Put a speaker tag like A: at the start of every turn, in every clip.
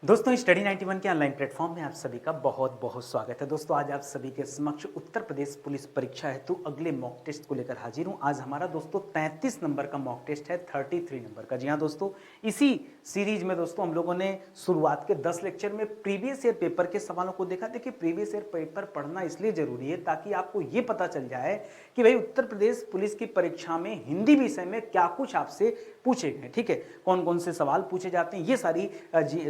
A: दोस्तों स्टडी 91 के online platform में आप सभी का बहुत बहुत स्वागत है। दोस्तों आज आप सभी के समक्ष उत्तर प्रदेश पुलिस परीक्षा हेतु अगले मॉक टेस्ट को लेकर हाजिर हूं। आज हमारा दोस्तों 33 नंबर का मॉक टेस्ट है, 33 नंबर का। जी हाँ दोस्तों, इसी सीरीज में दोस्तों हम लोगों ने शुरुआत के 10 लेक्चर में प्रीवियस ईयर पेपर के सवालों को देखा। देखिए प्रीवियस ईयर पेपर पढ़ना इसलिए जरूरी है ताकि आपको ये पता चल जाए कि भाई उत्तर प्रदेश पुलिस की परीक्षा में हिंदी विषय में क्या कुछ आपसे पूछे गए, ठीक है, कौन कौन से सवाल पूछे जाते हैं, ये सारी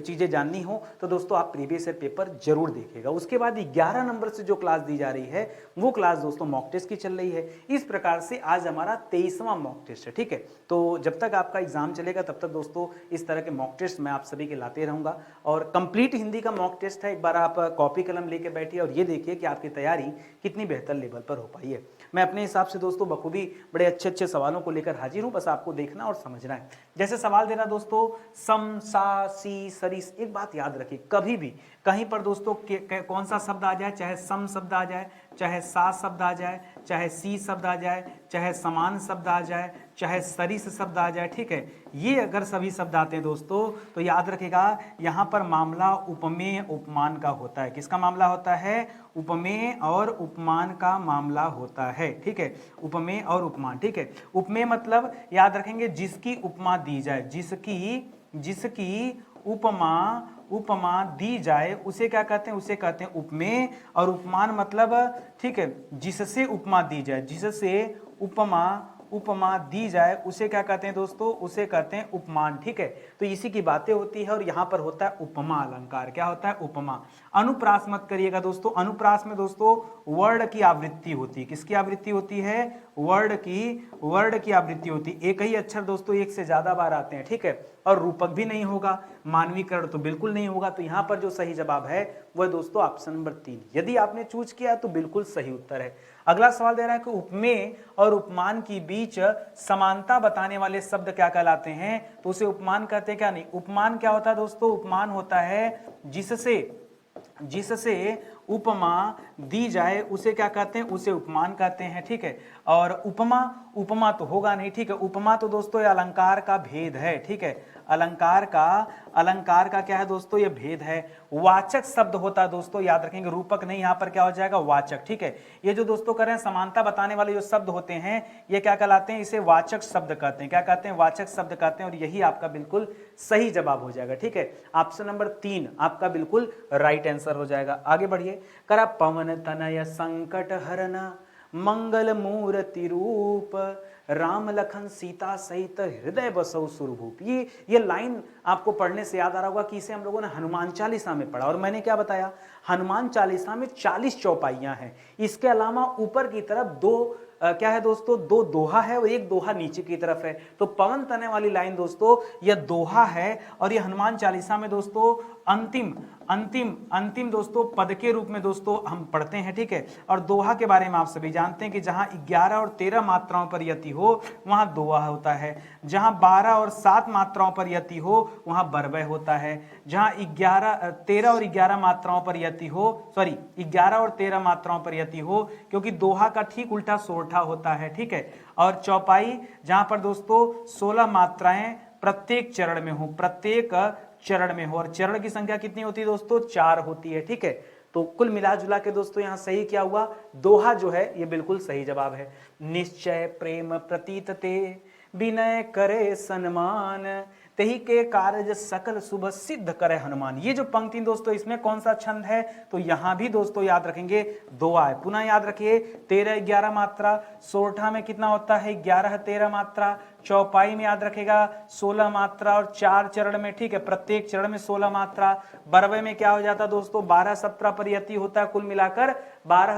A: चीजें जाननी हो तो दोस्तों आप प्रीवियस ईयर पेपर जरूर देखिएगा। उसके बाद 11 नंबर से जो क्लास दी जा रही है वो क्लास दोस्तों मॉक टेस्ट की चल रही है। इस प्रकार से आज हमारा 23वां मॉक टेस्ट है, ठीक है। तो जब तक आपका एग्जाम चलेगा तब तक दोस्तों इस तरह के मॉक टेस्ट मैं आप सभी के लाते रहूंगा। और कंप्लीट हिंदी का मॉक टेस्ट है, एक बार आप कॉपी कलम लेके बैठिए और ये देखिए कि आपकी तैयारी कितनी बेहतर लेवल पर हो पाई है। मैं अपने हिसाब से दोस्तों बखूबी बड़े अच्छे अच्छे सवालों को लेकर हाजिर हूं, बस आपको देखना और समझना है। जैसे सवाल देना दोस्तों, सम, सा, सी, सरिस। एक बात याद रखिए, कभी भी कहीं पर दोस्तों कौन सा शब्द आ जाए, चाहे सम शब्द आ जाए, चाहे सा शब्द आ जाए, चाहे सी शब्द आ जाए, चाहे समान शब्द आ जाए, चाहे सरिस शब्द आ जाए, ठीक है, ये अगर सभी शब्द आते हैं दोस्तों तो याद रखिएगा यहां पर मामला उपमेय उपमान का होता है। किसका मामला होता है? उपमेय और उपमान का मामला होता है, ठीक है, उपमेय और उपमान, ठीक है। उपमेय मतलब याद रखेंगे जिसकी उपमा दी जाए, जिसकी उपमा दी जाए उसे क्या कहते हैं? उसे कहते हैं उपमेय। और उपमान मतलब, ठीक है, जिससे उपमा दी जाए, जिससे उपमा दी जाए उसे क्या कहते हैं दोस्तों? उसे कहते हैं उपमान, ठीक है। तो इसी की बातें होती है और यहां पर होता है उपमा अलंकार। क्या होता है? उपमा। अनुप्रास मत करिएगा दोस्तों, अनुप्रास में दोस्तों वर्ड की आवृत्ति होती है। किसकी आवृत्ति होती है? वर्ड की आवृत्ति होती है। एक ही अक्षर दोस्तों एक से ज्यादा बार आते हैं, ठीक है, और रूपक भी नहीं होगा, मानवीकरण तो बिल्कुल नहीं होगा। तो यहां पर जो सही जवाब है वह दोस्तों ऑप्शन नंबर 3। यदि आपने चूज किया तो बिल्कुल सही उत्तर है। अगला सवाल दे रहा है कि उपमेय और उपमान के बीच समानता बताने वाले शब्द क्या कहलाते हैं? तो उसे उपमान कहते हैं क्या? नहीं, उपमान क्या होता है दोस्तों? उपमान होता है जिससे उपमा दी जाए उसे क्या कहते हैं? उसे उपमान कहते हैं, ठीक है। और उपमा तो होगा नहीं, ठीक है। उपमा तो दोस्तों ये अलंकार का भेद है, ठीक है, अलंकार का क्या है दोस्तों? ये भेद है। वाचक शब्द होता है दोस्तों, याद रखेंगे, रूपक नहीं, यहां पर क्या हो जाएगा? वाचक, ठीक है। ये जो दोस्तों कर रहे हैं समानता बताने वाले जो शब्द होते हैं ये क्या कहलाते हैं? इसे वाचक शब्द कहते हैं। क्या कहते हैं? वाचक शब्द कहते हैं। और यही आपका बिल्कुल सही जवाब हो जाएगा, ठीक है। ऑप्शन नंबर 3 आपका बिल्कुल राइट आंसर हो जाएगा। आगे बढ़िए। करा पवन तनय संकट हरन मंगल मूर्ति रूप राम लखन सीता सहित हृदय बसौ सुरभूप। ये लाइन आपको पढ़ने से याद आ रहा होगा कि इसे हम लोगों ने हनुमान चालीसा में पढ़ा। और मैंने क्या बताया? हनुमान चालीसा में 40 चौपाइयां हैं। इसके अलावा ऊपर की तरफ क्या है दोस्तों? 2 दोहा है और 1 दोहा नीचे की तरफ है। तो पवन तने वाली लाइन दोस्तों यह दोहा है और यह हनुमान चालीसा में दोस्तों अंतिम दोस्तों पद के रूप में दोस्तों हम पढ़ते हैं, ठीक है। और दोहा के बारे में आप सभी जानते हैं कि जहां 11 और 13 मात्राओं पर यति हो वहां दोहा होता है, जहां 12 और 7 मात्राओं पर यति हो वहां बरबय होता है, जहां 13 और 11 मात्राओं पर यति हो, 11 और 13 मात्राओं पर यति हो, क्योंकि दोहा का ठीक उल्टा सोरठा होता है, ठीक है। और चौपाई जहां पर दोस्तों 16 मात्राएं प्रत्येक चरण में हो, और चरण की संख्या कितनी होती है दोस्तों? 4 होती है, ठीक है। तो कुल मिला जुला के दोस्तों यहां सही क्या हुआ? दोहा जो है ये बिल्कुल सही जवाब है। निश्चय प्रेम प्रतीत ते विनय करे सन्मान तेहि के कार्य सकल शुभ सिद्ध करे हनुमान। ये जो पंक्ति दोस्तों इसमें कौन सा छंद है? तो यहां भी दोस्तों याद रखेंगे दोहा है। पुनः याद रखिए 13-11 मात्रा, सोरठा में कितना होता है? 11-13 मात्रा, चौपाई में याद रखेगा 16 मात्रा और 4 चरण में, ठीक है, प्रत्येक चरण में 16 मात्रा। बरबे में क्या हो जाता दोस्तों? 12-17 पर यति होता है। कुल मिलाकर 12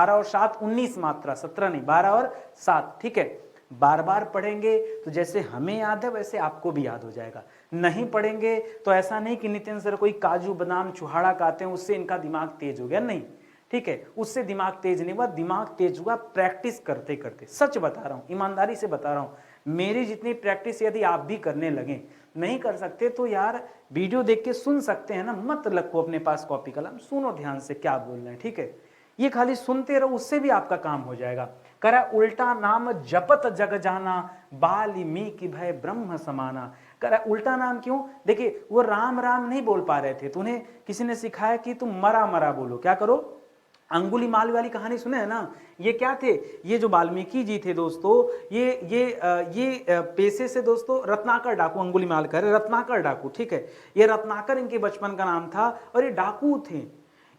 A: और 7 19 मात्रा, 17 नहीं, 12 और 7, ठीक है। बार बार पढ़ेंगे तो जैसे हमें याद है वैसे आपको भी याद हो जाएगा। नहीं पढ़ेंगे तो ऐसा नहीं कि नितिन सर कोई काजू बादाम चुहाड़ा खाते हैं उससे इनका दिमाग तेज हो गया, नहीं, ठीक है, उससे दिमाग तेज नहीं हुआ, दिमाग तेज हुआ प्रैक्टिस करते करते। सच बता रहा हूं, ईमानदारी से बता रहा हूं, मेरी जितनी प्रैक्टिस यदि आप भी करने लगे, नहीं कर सकते तो यार वीडियो देख के सुन सकते हैं ना, मत रखो अपने पास कॉपी कलम, सुनो ध्यान से क्या बोल रहे हैं, ठीक है। ये खाली सुनते रहो, उससे भी आपका काम हो जाएगा। करा उल्टा नाम जपत जग जाना बाल्मीकि भय ब्रह्म समाना। उल्टा नाम क्यों? देखिए वो राम राम नहीं बोल पा रहे थे, तो उन्हें किसी ने सिखाया कि तुम मरा मरा बोलो। क्या करो? अंगुलीमाल वाली कहानी सुने है ना? ये क्या थे? ये जो वाल्मीकि जी थे दोस्तों, ये पेशे से दोस्तों रत्नाकर डाकू, अंगुलीमाल कर रत्नाकर डाकू, ठीक है। ये रत्नाकर इनके बचपन का नाम था और ये डाकू थे।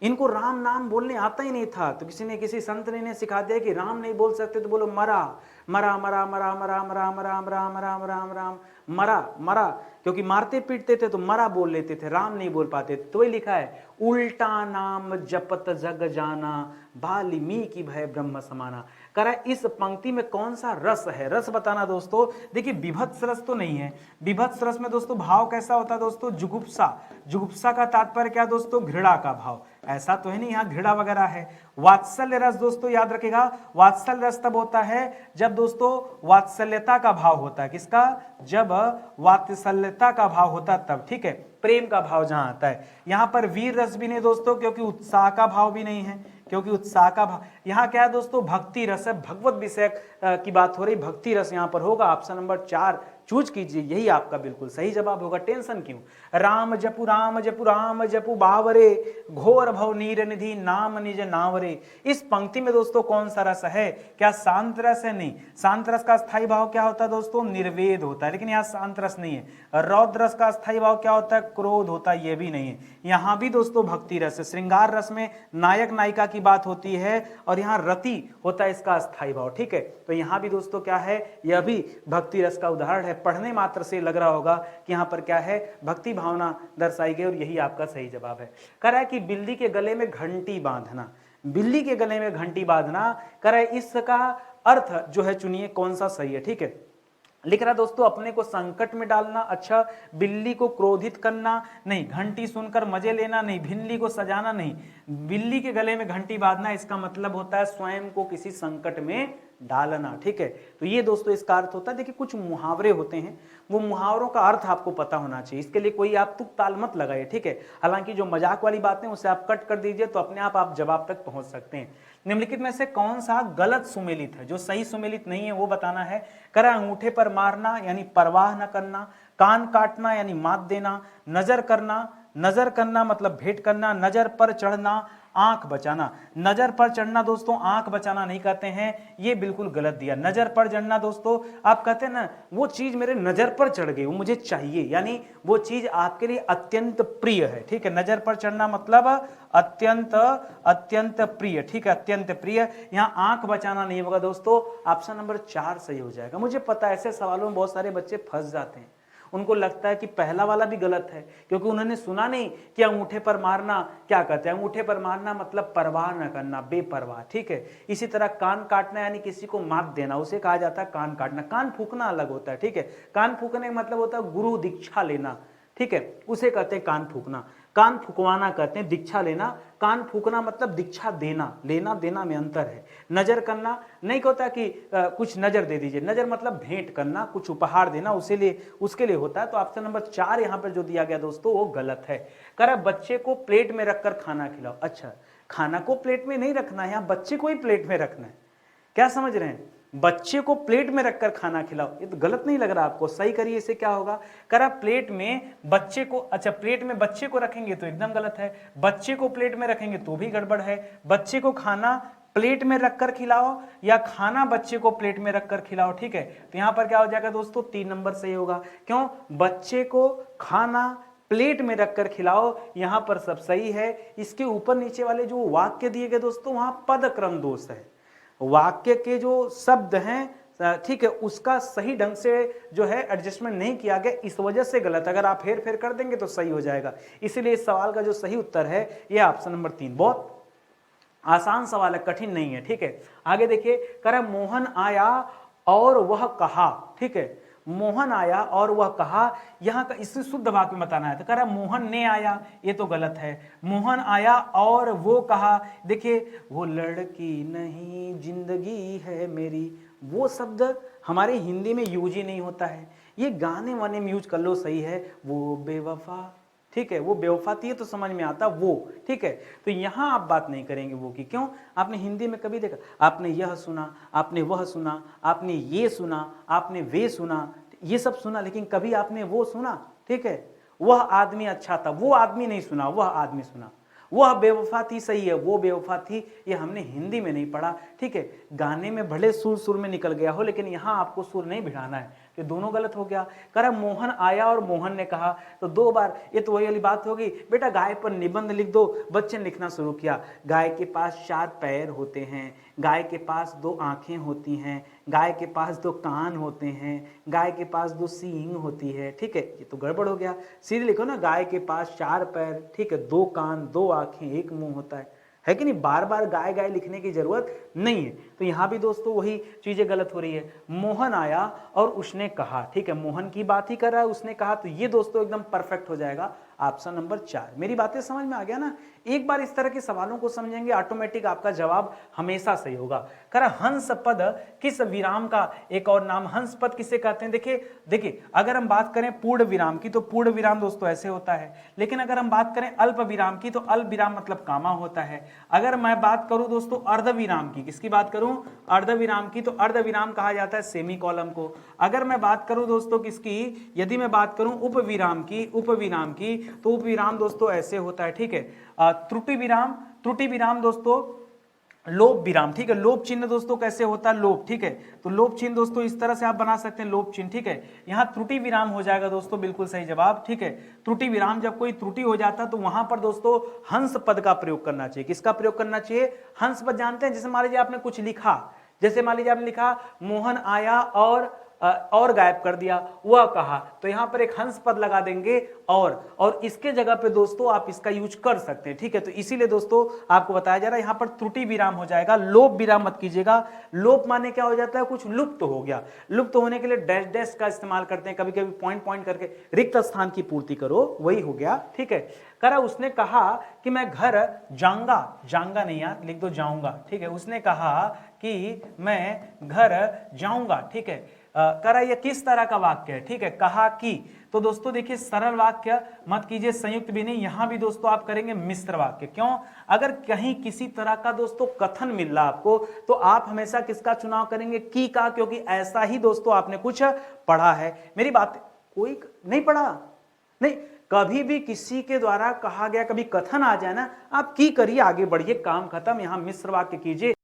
A: इनको राम नाम बोलने आता ही नहीं था, तो किसी संत ने इन्हें सिखा दिया कि राम नहीं बोल सकते तो बोलो मरा मरा मरा मरा मरा मरा मरा मरा मरा मरा मरा मरा मरा, क्योंकि मारते पीटते थे तो मरा बोल लेते थे, राम नहीं बोल पाते। तो वही लिखा है, उल्टा नाम जपत जग जाना, वाल्मीकि भय ब्रह्म समाना। करा इस पंक्ति में कौन सा रस है? रस बताना दोस्तों। देखिए विभत्स रस तो नहीं है। विभत्स रस में दोस्तों भाव कैसा होता है दोस्तों? जुगुप्सा। जुगुप्सा का तात्पर्य क्या दोस्तों? घृणा का भाव। ऐसा तो है नहीं यहाँ घृणा वगैरह है। वात्सल्य रस दोस्तों याद रखिएगा, वात्सल्य रस तब होता है जब दोस्तों वात्सल्यता का भाव होता है। किसका? जब वात्सल्यता का भाव होता है तब, ठीक है। प्रेम का भाव जहां आता है। यहां पर वीर रस भी नहीं दोस्तों, क्योंकि उत्साह का भाव भी नहीं है, क्योंकि उत्साह का भाव यहां क्या है दोस्तों? भक्ति रस है, भगवत विषय की बात हो रही, भक्ति रस यहां पर होगा। ऑप्शन नंबर 4 चूज कीजिए, यही आपका बिल्कुल सही जवाब होगा। टेंशन क्यों? राम जपु राम जपु राम जपु बावरे, घोर भव नीर निधि नाम निज नावरे। इस पंक्ति में दोस्तों कौन सा रस है? क्या शांत रस है? नहीं। शांत रस का स्थायी भाव क्या होता है दोस्तों? निर्वेद होता है, लेकिन यहाँ शांत रस नहीं है। रौद्र रस का स्थायी भाव क्या होता है? क्रोध होता है, यह भी नहीं है। यहाँ भी दोस्तों भक्ति रस है। श्रृंगार रस में नायक नायिका की बात होती है और यहाँ रति होता है इसका स्थायी भाव, ठीक है। तो यहाँ भी दोस्तों क्या है? यह भी भक्ति रस का उदाहरण है। पढ़ने मात्र से लग रहा होगा कि यहाँ पर क्या है? भक्ति भावना दर्शाई गई और यही आपका सही जवाब है। कह रहा है कि बिल्ली के गले में घंटी बांधना, बिल्ली के गले में घंटी बांधना, कह रहा है इसका अर्थ जो है चुनिए कौन सा सही है, ठीक है। लिख रहा दोस्तों अपने को संकट में डालना, अच्छा। बिल्ली को क्रोधित करना नहीं, घंटी सुनकर मजे लेना नहीं, बिल्ली को सजाना नहीं, बिल्ली के गले में घंटी बांधना, इसका मतलब होता है स्वयं को किसी संकट में डालना, ठीक है। तो ये दोस्तों इसका अर्थ होता है। देखिए कुछ मुहावरे होते हैं, वो मुहावरों का अर्थ आपको पता होना चाहिए। इसके लिए कोई आप तुक ताल मत लगाइए, ठीक है। हालांकि जो मजाक वाली बातें उसे आप कट कर दीजिए तो अपने आप जवाब तक पहुंच सकते हैं। निम्नलिखित में से कौन सा गलत सुमेलित है? जो सही सुमेलित नहीं है वो बताना है। करा अंगूठे पर मारना यानी परवाह न करना, कान काटना यानी मात देना, नजर करना मतलब भेंट करना, नजर पर चढ़ना आंख बचाना। नजर पर चढ़ना दोस्तों आंख बचाना नहीं कहते हैं, ये बिल्कुल गलत दिया। नजर पर चढ़ना दोस्तों आप कहते हैं ना, वो चीज मेरे नजर पर चढ़ गई, वो मुझे चाहिए, यानी वो चीज आपके लिए अत्यंत प्रिय है, ठीक है। नजर पर चढ़ना मतलब अत्यंत प्रिय, ठीक है, अत्यंत प्रिय। यहाँ आंख बचाना नहीं होगा दोस्तों, ऑप्शन नंबर 4 सही हो जाएगा। मुझे पता है ऐसे सवालों में बहुत सारे बच्चे फंस जाते हैं, उनको लगता है कि पहला वाला भी गलत है, क्योंकि उन्होंने सुना नहीं कि अंगूठे पर मारना क्या कहते हैं। अंगूठे पर मारना मतलब परवाह न करना, बेपरवाह, ठीक है। इसी तरह कान काटना यानी किसी को मात देना, उसे कहा जाता है कान काटना। कान फूकना अलग होता है, ठीक है। कान फूकने का मतलब होता है गुरु दीक्षा लेना, ठीक है, उसे कहते हैं कान फूकना। कान फुकवाना कहते हैं दीक्षा लेना, कान फूकना मतलब दीक्षा देना, लेना देना में अंतर है। नजर करना नहीं कहता कि कुछ नजर दे दीजिए, नजर मतलब भेंट करना, कुछ उपहार देना, उसके लिए होता है। तो ऑप्शन नंबर 4 यहाँ पर जो दिया गया दोस्तों वो गलत है। कह रहा बच्चे को प्लेट में रखकर खाना खिलाओ। अच्छा, खाना को प्लेट में नहीं रखना है, यहाँ बच्चे को ही प्लेट में रखना है। क्या समझ रहे हैं? बच्चे को प्लेट में रखकर खाना खिलाओ, ये तो गलत नहीं लग रहा आपको? सही करिए, इसे क्या होगा? करा प्लेट में बच्चे को, अच्छा प्लेट में बच्चे को रखेंगे तो एकदम गलत है, बच्चे को प्लेट में रखेंगे तो भी गड़बड़ है। बच्चे को खाना प्लेट में रखकर खिलाओ या खाना बच्चे को प्लेट में रखकर खिलाओ, ठीक है। तो यहां पर क्या हो जाएगा दोस्तों? 3 नंबर सही होगा। क्यों? बच्चे को खाना प्लेट में रखकर खिलाओ, यहां पर सब सही है। इसके ऊपर नीचे वाले जो वाक्य दिए गए दोस्तों वहां पद क्रम दोष है, वाक्य के जो शब्द हैं, ठीक है, उसका सही ढंग से जो है एडजस्टमेंट नहीं किया गया, इस वजह से गलत। अगर आप हेर फेर कर देंगे तो सही हो जाएगा। इसीलिए इस सवाल का जो सही उत्तर है ये ऑप्शन नंबर 3। बहुत आसान सवाल है, कठिन नहीं है, ठीक है। आगे देखिए, कह रहा मोहन आया और वह कहा, ठीक है, मोहन आया और वह कहा, यहाँ का इससे शुद्ध वाक्य में बताना है। तो कह रहा मोहन ने आया, ये तो गलत है। मोहन आया और वो कहा, देखिए वो लड़की नहीं जिंदगी है मेरी, वो शब्द हमारे हिंदी में यूज ही नहीं होता है, ये गाने वाने में यूज कर लो, सही है। वो बेवफा, ठीक है, वो बेवफा थी तो समझ में आता वो, ठीक है। तो यहां आप बात नहीं करेंगे वो की, क्यों? आपने हिंदी में कभी देखा? आपने यह सुना, आपने वह सुना, आपने ये सुना, आपने वे सुना, ये सब सुना, लेकिन कभी आपने वो सुना, ठीक है, वह आदमी अच्छा था, वो आदमी नहीं सुना, वह आदमी सुना। वह बेवफा थी, सही है, वो बेवफा थी, ये हमने हिंदी में नहीं पढ़ा, ठीक है। गाने में भले सुर सुर में निकल गया हो, लेकिन यहां आपको सुर नहीं भिड़ाना है कि दोनों गलत हो गया। कह रहा मोहन आया और मोहन ने कहा, तो 2 बार, ये तो वही वाली बात होगी, बेटा गाय पर निबंध लिख दो। बच्चे ने लिखना शुरू किया, गाय के पास 4 पैर होते हैं, गाय के पास 2 आंखें होती हैं, गाय के पास 2 कान होते हैं, गाय के पास 2 सींग होती है, ठीक है। ये तो गड़बड़ हो गया, सीधे लिखो ना, गाय के पास 4 पैर, ठीक है, 2 कान, 2 आंखें, 1 मुंह होता है कि नहीं। बार बार गाय गाय लिखने की जरूरत नहीं है। तो यहां भी दोस्तों वही चीजें गलत हो रही है। मोहन आया और उसने कहा, ठीक है, मोहन की बात ही कर रहा है, उसने कहा, तो ये दोस्तों एकदम परफेक्ट हो जाएगा ऑप्शन नंबर 4। मेरी बातें समझ में आ गया ना। एक बार इस तरह के सवालों को समझेंगे, ऑटोमेटिक आपका जवाब हमेशा सही होगा। करा हंस पद किस विराम का एक और नाम, हंस पद किसे कहते हैं? देखिए अगर हम बात करें पूर्ण विराम की, तो पूर्ण विराम दोस्तों ऐसे होता है, लेकिन अगर हम बात करें अल्प विराम की, तो अल्प विराम मतलब कामा होता है। अगर मैं बात करूं दोस्तों अर्ध विराम की, किसकी बात करूं? अर्ध विराम की, तो अर्ध विराम कहा जाता है सेमी कॉलम को। अगर मैं बात करूं दोस्तों किसकी, यदि मैं बात करूं उपविराम की, तो उपविराम दोस्तों ऐसे होता है, ठीक है। त्रुटि विराम दोस्तों लोप विराम, ठीक है। लोप चिन्ह दोस्तों कैसे होता है? लोप, ठीक है। तो लोप चिन्ह दोस्तों इस तरह से आप बना सकते हैं, लोप चिन्ह, ठीक है। यहां त्रुटि विराम हो जाएगा दोस्तों, बिल्कुल सही जवाब, ठीक है। त्रुटि विराम, जब कोई त्रुटि हो जाता तो वहां पर दोस्तों हंस पद का प्रयोग करना चाहिए। किसका प्रयोग करना चाहिए? हंस पद। जानते हैं, जैसे मान लीजिए आपने कुछ लिखा, जैसे मान लीजिए आपने लिखा मोहन आया और गायब कर दिया, वह कहा, तो यहां पर एक हंस पद लगा देंगे और इसके जगह पे दोस्तों आप इसका यूज कर सकते हैं, ठीक है। तो इसीलिए दोस्तों आपको बताया जा रहा है, यहां पर त्रुटि विराम हो जाएगा, लोप विराम मत कीजिएगा। लोप माने क्या हो जाता है? कुछ लुप्त हो गया। लुप्त होने के लिए डैश डैश का इस्तेमाल करते हैं, कभी कभी पॉइंट पॉइंट करके रिक्त स्थान की पूर्ति करो, वही हो गया, ठीक है। करा उसने कहा कि मैं घर जाऊंगा नहीं यार, लिख दो जाऊंगा, ठीक है। उसने कहा कि मैं घर जाऊंगा, ठीक है। करा यह किस तरह का वाक्य है? ठीक है, कहा कि, तो दोस्तों देखिए सरल वाक्य मत कीजिए, संयुक्त भी नहीं, यहां भी दोस्तों आप करेंगे मिश्र वाक्य। क्यों? अगर कहीं किसी तरह का दोस्तों कथन मिल रहा आपको, तो आप हमेशा किसका चुनाव करेंगे? की का, क्योंकि ऐसा ही दोस्तों आपने कुछ पढ़ा है। मेरी बात कोई नहीं पढ़ा, नहीं, कभी भी किसी के द्वारा कहा गया कभी कथन आ जाए ना, आप की करिए, आगे बढ़िए, काम खत्म। यहां मिश्र वाक्य कीजिए,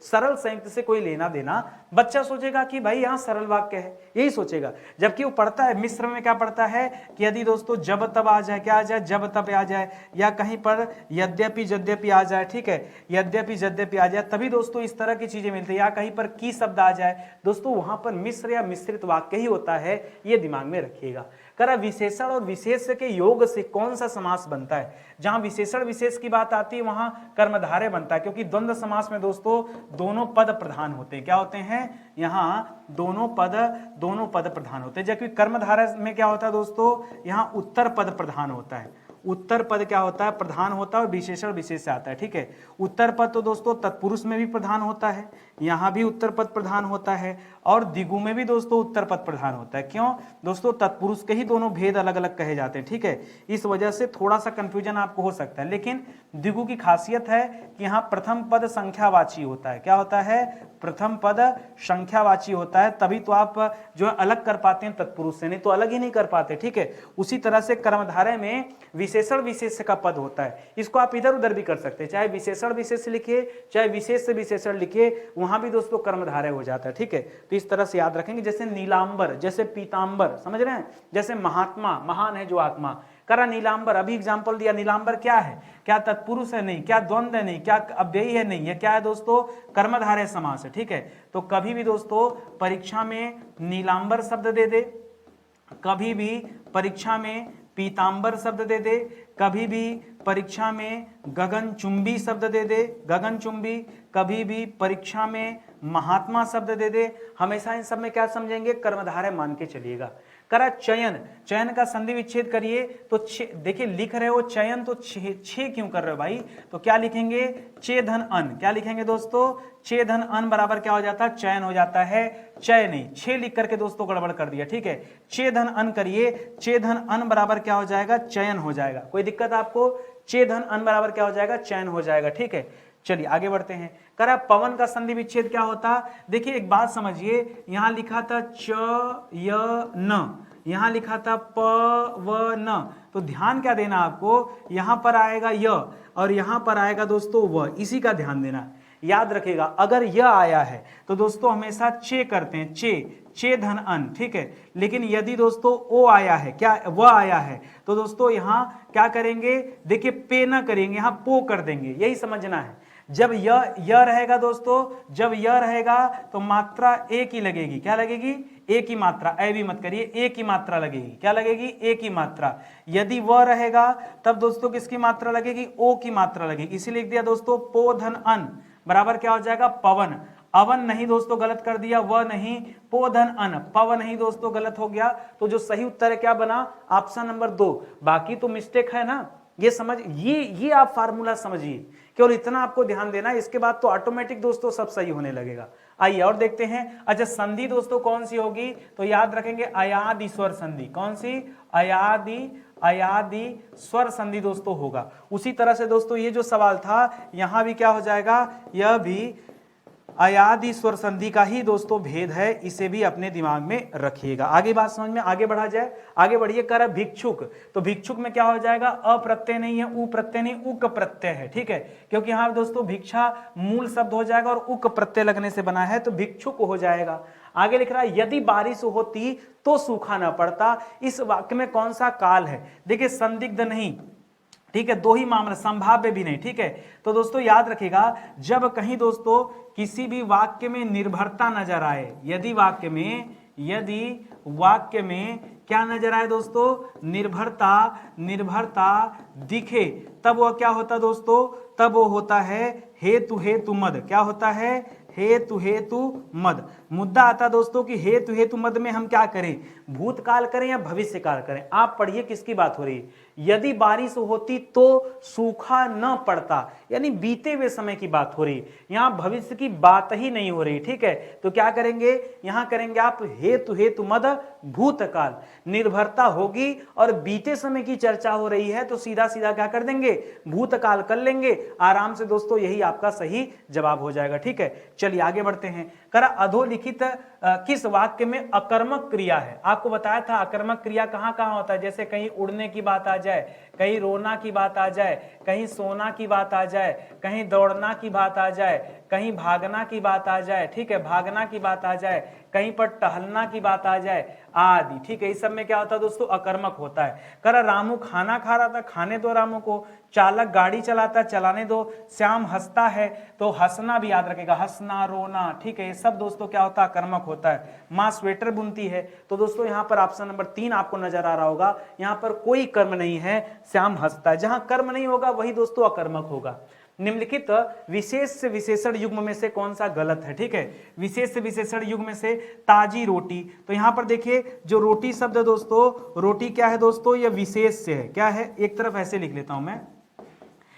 A: सरल संयुक्त से कोई लेना देना। बच्चा सोचेगा कि भाई यहां सरल वाक्य है, यही सोचेगा, जबकि वो पढ़ता है मिश्र में क्या पढ़ता है कि यदि दोस्तों जब तब आ जाए, क्या आ जाए? जब तब आ जाए, या कहीं पर यद्यपि जद्यपि आ जाए, ठीक है, यद्यपि जद्यपि आ जाए, तभी दोस्तों इस तरह की चीजें मिलती है। या कहीं पर की शब्द आ जाए दोस्तों, वहां पर मिश्र या मिश्रित वाक्य ही होता है, ये दिमाग में रखिएगा। करा विशेषण और विशेष के योग से कौन सा समास बनता है? जहां विशेषण विशेष की बात आती है वहां कर्मधारय बनता है, क्योंकि द्वंद्व समास में दोस्तों दोनों पद प्रधान होते हैं। क्या होते हैं? यहां दोनों पद प्रधान होते हैं, जबकि कर्मधारय में क्या होता है दोस्तों? यहां उत्तर पद प्रधान होता है। उत्तर पद क्या होता है? प्रधान होता है, और विशेषण विशेष से आता है, ठीक है। उत्तर पद तो दोस्तों तत्पुरुष में भी प्रधान होता है, यहां भी उत्तर पद प्रधान होता है, और दिगु में भी दोस्तों उत्तर पद प्रधान होता है। क्यों दोस्तों? तत्पुरुष के ही दोनों भेद अलग अलग कहे जाते हैं, ठीक है। इस वजह से थोड़ा सा कंफ्यूजन आपको हो सकता है, लेकिन दिगु की खासियत है कि यहाँ प्रथम पद संख्यावाची होता है। क्या होता है? प्रथम पद संख्यावाची होता है, तभी तो आप जो है अलग कर पाते हैं तत्पुरुष से, नहीं तो अलग ही नहीं कर पाते, ठीक है। उसी तरह से कर्मधारय में विशेषण विशेष का पद होता है, इसको आप इधर उधर भी कर सकते हैं, चाहे विशेषण विशेष लिखिए, चाहे विशेष से विशेषण लिखिए, वहां भी दोस्तों कर्मधारय हो जाता है, ठीक है। तो इस तरह से याद रखेंगे, जैसे नीलांबर, जैसे पीतांबर, समझ रहे हैं, जैसे महात्मा, महान है जो आत्मा। करा नीलांबर, अभी एग्जाम्पल दिया, नीलांबर क्या है? क्या तत्पुरुष है? नहीं। क्या द्वंद्व है? नहीं। क्या अव्ययी है? नहीं। यह क्या है दोस्तों? कर्मधारय समास है, ठीक है। तो कभी भी दोस्तों परीक्षा में नीलांबर शब्द दे दे, कभी भी परीक्षा में पीतांबर शब्द दे दे, कभी भी परीक्षा में गगनचुंबी शब्द दे दे, गगनचुंबी, कभी भी परीक्षा में महात्मा शब्द दे दे, हमेशा इन सब में क्या समझेंगे? कर्मधारय मान के चलिएगा। करा चयन, चयन का संधि विच्छेद करिए, तो देखिए लिख रहे हो चयन, तो छे क्यों कर रहे हो भाई? तो क्या लिखेंगे? चे धन अन। क्या लिखेंगे दोस्तों? चे धन अन बराबर क्या हो जाता है? चयन हो जाता है, चय नहीं, छे लिख करके दोस्तों गड़बड़ कर दिया, ठीक है। चे धन अन करिए, चे धन अन बराबर क्या हो जाएगा? चयन हो जाएगा। कोई दिक्कत आपको? चे धन अन बराबर क्या हो जाएगा? चयन हो जाएगा, ठीक है। चलिए आगे बढ़ते हैं। करा पवन का संधि विच्छेद क्या होता? देखिए एक बात समझिए, यहां लिखा था च य न, यहां लिखा था प व न, तो ध्यान क्या देना आपको, यहां पर आएगा य और यहां पर आएगा दोस्तों व, इसी का ध्यान देना। याद रखेगा अगर य आया है तो दोस्तों हमेशा चे करते हैं, चे चे धन अन, ठीक है। लेकिन यदि दोस्तों ओ आया है, क्या व आया है, तो दोस्तों यहां क्या करेंगे, देखिए पे ना करेंगे, यहां पो कर देंगे, यही समझना है। जब य रहेगा दोस्तों, जब य रहेगा तो मात्रा एक ही लगेगी, क्या लगेगी, एक ही मात्रा, ऐ भी मत करिए, एक ही मात्रा लगेगी, क्या लगेगी, एक ही मात्रा। यदि व रहेगा तब दोस्तों किसकी मात्रा लगेगी, ओ की मात्रा लगेगी, इसीलिए लिख दिया दोस्तों पो धन अन बराबर क्या हो जाएगा, पवन। अवन नहीं दोस्तों, गलत कर दिया, व नहीं, पो धन अन, पवन नहीं दोस्तों, गलत हो गया। तो जो सही उत्तर है क्या बना, ऑप्शन नंबर 2। बाकी तो मिस्टेक है ना, ये समझ, ये आप फार्मूला समझिए, केवल इतना आपको ध्यान देना है, इसके बाद तो ऑटोमेटिक दोस्तों सब सही होने लगेगा। आइए और देखते हैं। अच्छा संधि दोस्तों कौन सी होगी, तो याद रखेंगे अयादि स्वर संधि, कौन सी, अयादि स्वर संधि दोस्तों होगा। उसी तरह से दोस्तों ये जो सवाल था यहां भी क्या हो जाएगा, यह भी अयादि स्वर संधि का ही दोस्तों भेद है, इसे भी अपने दिमाग में रखिएगा। आगे बात समझ में, आगे बढ़ा जाए, आगे बढ़िए। कर भिक्षुक, तो भिक्षुक में क्या हो जाएगा, अ प्रत्यय नहीं है, उ प्रत्यय नहीं, उक प्रत्यय है, ठीक है, क्योंकि यहां दोस्तों भिक्षा मूल शब्द हो जाएगा और उक प्रत्यय लगने से बना है, तो भिक्षुक हो जाएगा। आगे लिख रहा है यदि बारिश होती तो सूखा न पड़ता, इस वाक्य में कौन सा काल है, देखिए संदिग्ध नहीं, ठीक है, दो ही मामला, संभाव्य भी नहीं, ठीक है। तो दोस्तों याद रखिएगा जब कहीं दोस्तों किसी भी वाक्य में निर्भरता नजर आए, यदि वाक्य में क्या नजर आए दोस्तों, निर्भरता दिखे, तब वह क्या होता दोस्तों, तब वो होता है हेतु मद, क्या होता है, हेतु मद। मुद्दा आता दोस्तों कि हेतु मद में हम क्या करें, भूतकाल करें या भविष्य काल करें। आप पढ़िए किसकी बात हो रही है, यदि बारिश होती तो सूखा न पड़ता, यानी बीते हुए समय की बात हो रही है, यहां भविष्य की बात ही नहीं हो रही, ठीक है। तो क्या करेंगे, यहां करेंगे आप हेतु मद भूतकाल, निर्भरता होगी और बीते समय की चर्चा हो रही है तो सीधा सीधा क्या कर देंगे, भूतकाल कर लेंगे आराम से दोस्तों, यही आपका सही जवाब हो जाएगा, ठीक है। चलिए आगे बढ़ते हैं। करा अधोलिखित किस वाक्य में अकर्मक क्रिया है, आपको बताया था अकर्मक क्रिया कहां कहां होता है, जैसे कहीं उड़ने की बात आ जाए, कहीं रोना की बात आ जाए, कहीं सोना की बात आ जाए, कहीं दौड़ना की बात आ जाए, कहीं भागना की बात आ जाए, ठीक है, भागना की बात आ जाए, कहीं पर टहलना की बात आ जाए आदि, ठीक है। इस सब में क्या होता है दोस्तों, अकर्मक होता है। करा रामू खाना खा रहा था, खाने दो रामू को। चालक गाड़ी चलाता, चलाने दो। श्याम हंसता है, तो हंसना भी याद रखेगा, हंसना, रोना, ठीक है, ये सब दोस्तों क्या होता है, अकर्मक होता है। माँ स्वेटर बुनती है, तो दोस्तों यहाँ पर ऑप्शन नंबर 3 आपको नजर आ रहा होगा, यहाँ पर कोई कर्म नहीं है, श्याम हंसता है। जहां कर्म नहीं होगा वही दोस्तों अकर्मक होगा। निम्नलिखित विशेष से विशेषण युग्म में से कौन सा गलत है, ठीक है, विशेष से विशेषण युग्म में से ताजी रोटी, तो यहां पर देखिए जो रोटी शब्द है दोस्तों, रोटी क्या है दोस्तों, यह विशेष से है, क्या है, एक तरफ ऐसे लिख लेता हूं मैं,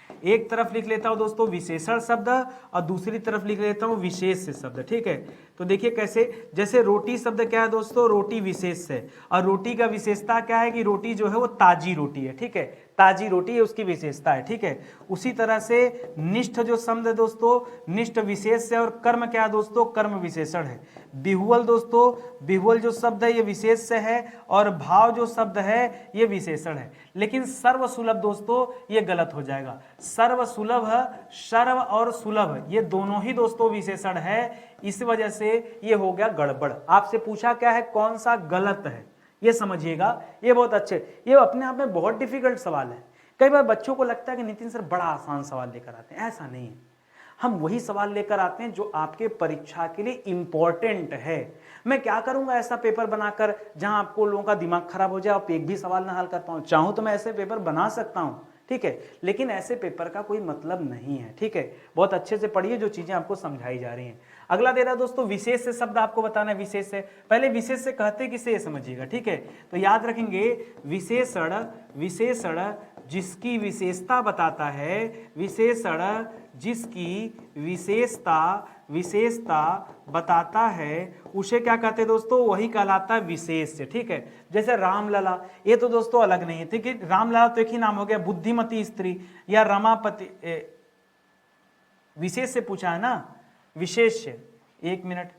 A: एक तरफ लिख लेता हूं दोस्तों विशेषण शब्द और दूसरी तरफ लिख लेता हूं विशेष शब्द, ठीक है। तो देखिए कैसे, जैसे रोटी शब्द क्या है दोस्तों, रोटी विशेष है, और रोटी का विशेषता क्या है कि रोटी जो है वो ताजी रोटी है, ठीक है, ताजी रोटी है उसकी विशेषता है, ठीक है। उसी तरह से निष्ठ जो शब्द है दोस्तों, निष्ठ विशेष है और कर्म क्या है दोस्तों, कर्म विशेषण है। बिहुवल दोस्तों, बिहुवल जो शब्द है ये विशेष से है और भाव जो शब्द है ये विशेषण है। लेकिन सर्वसुलभ दोस्तों ये गलत हो जाएगा, सर्वसुलभ, सर्व और सुलभ ये दोनों ही दोस्तों विशेषण है, इस वजह से ये हो गया गड़बड़। आपसे पूछा क्या है, कौन सा गलत है, ये समझिएगा, ये बहुत अच्छे, ये अपने आप में बहुत डिफिकल्ट सवाल है। कई बार बच्चों को लगता है कि नितिन सर बड़ा आसान सवाल लेकर आते हैं, ऐसा नहीं है, हम वही सवाल लेकर आते हैं जो आपके परीक्षा के लिए इंपॉर्टेंट है। मैं क्या करूंगा ऐसा पेपर बनाकर जहां आपको लोगों का दिमाग खराब हो जाए, आप एक भी सवाल ना हल कर पाऊं, चाहूं तो मैं ऐसे पेपर बना सकता हूं, ठीक है, लेकिन ऐसे पेपर का कोई मतलब नहीं है, ठीक है। बहुत अच्छे से पढ़िए जो चीजें आपको समझाई जा रही हैं। अगला दे रहा दोस्तों विशेष से शब्द आपको बताना है, विशेष से, पहले विशेष से कहते किसे समझिएगा, ठीक है। तो याद रखेंगे विशेषण, विशेषण जिसकी विशेषता बताता है, विशेषण जिसकी विशेषता बताता है उसे क्या कहते हैं दोस्तों, वही कहलाता है विशेष, ठीक है। जैसे रामलला, ये तो दोस्तों अलग नहीं है, ठीक है, रामलला तो एक ही नाम हो गया, बुद्धिमती स्त्री या रमापति, विशेष से पूछा है ना, विशेष से, 1 मिनट,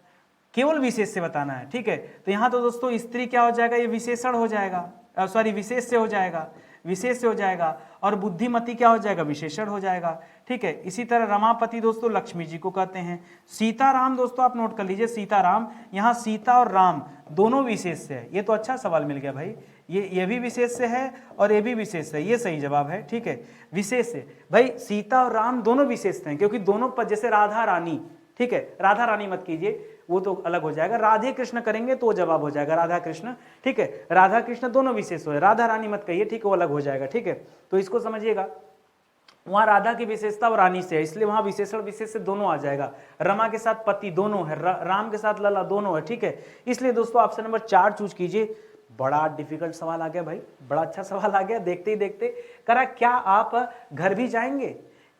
A: केवल विशेष से बताना है, ठीक है। तो यहाँ तो दोस्तों स्त्री क्या हो जाएगा, ये विशेषण हो जाएगा, सॉरी विशेष से हो जाएगा, विशेष से हो जाएगा, और बुद्धिमती क्या हो जाएगा, विशेषण हो जाएगा, ठीक है। इसी तरह रमापति दोस्तों लक्ष्मी जी को कहते हैं। सीताराम दोस्तों आप नोट कर लीजिए, सीताराम, यहाँ सीता और राम दोनों विशेष से है। ये तो अच्छा सवाल मिल गया भाई, ये भी विशेष से है और ये भी विशेष से, ये सही जवाब है, ठीक है। विशेष से भाई सीता और राम दोनों विशेष से हैं, क्योंकि दोनों पद, जैसे राधा रानी, ठीक है, राधा रानी मत कीजिए, वो तो अलग हो जाएगा, राधे कृष्ण करेंगे तो जवाब हो जाएगा राधा कृष्ण, ठीक है। राधा कृष्ण दोनों विशेष हो, राधा रानी मत कहिए, ठीक है, वो अलग हो जाएगा, ठीक है। तो इसको समझिएगा, वहां राधा की विशेषता और रानी से है, इसलिए वहां विशेषण विशेष से दोनों आ जाएगा। रमा के साथ पति दोनों है, राम के साथ लला दोनों है, ठीक है। इसलिए दोस्तों ऑप्शन नंबर 4 चूज कीजिए। बड़ा डिफिकल्ट सवाल आ गया भाई, बड़ा अच्छा सवाल आ गया, देखते ही देखते करा। क्या आप घर भी जाएंगे,